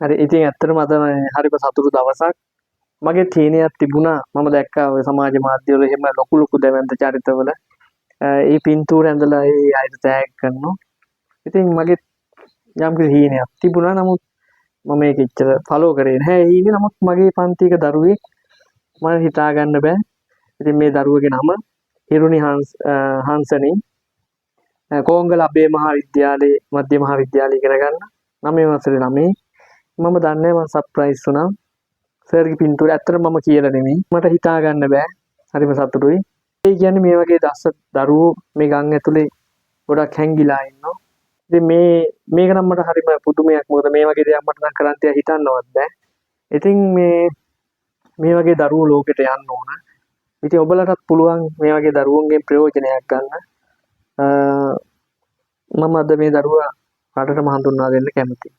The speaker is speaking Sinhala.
හරි ඉතින් ඇත්තටම අද හරිම සතුටු දවසක්. මගේ තීනයක් තිබුණා. මම දැක්කා ඔය සමාජ මාධ්‍යවල එහෙම ලොකු ලොකු දැවැන්ත චරිතවල ඒ පින්තූර ඇඳලා ඒ අයට තෑග් කරනවා. ඉතින් මගේ යම්කිසි හීනයක් තිබුණා. නමුත් මම මේක එච්චර ෆලෝ කරේ නැහැ. ඒ හීනේ නමුත් මගේ පන්තියක දරුවෙක් මම හිතා ගන්න බෑ. ඉතින් මේ දරුවගේ නම හිරුනි හංසනි කෝංගල අබේ මහා විද්‍යාලයේ මධ්‍ය මහා විද්‍යාලයේ ඉගෙන ගන්න 9 වසරේ ළමයි. මම දන්නේ මම සර්ප්‍රයිස් වුණා. සර්ගේ පින්තූර ඇත්තටම මම කියලා නෙමෙයි. මට හිතා ගන්න බෑ. හරිම සතුටුයි. ඒ කියන්නේ මේ වගේ දරුවෝ මේ ගම් ඇතුලේ ගොඩක් හැංගිලා ඉන්නවා. ඉතින් මේක නම් මට හරිම පුදුමයක්. මොකද මේ වගේ දෙයක් මට නම් කරන්න තියා හිතන්නවත් බෑ. ඉතින් මේ වගේ දරුවෝ ලෝකෙට යන්න ඕන. ඉතින් ඔබලටත් පුළුවන් මේ වගේ දරුවන්ගෙන් ප්‍රයෝජනයක් ගන්න. මම අද මේ දරුවා රටටම හඳුන්වා දෙන්න කැමතියි.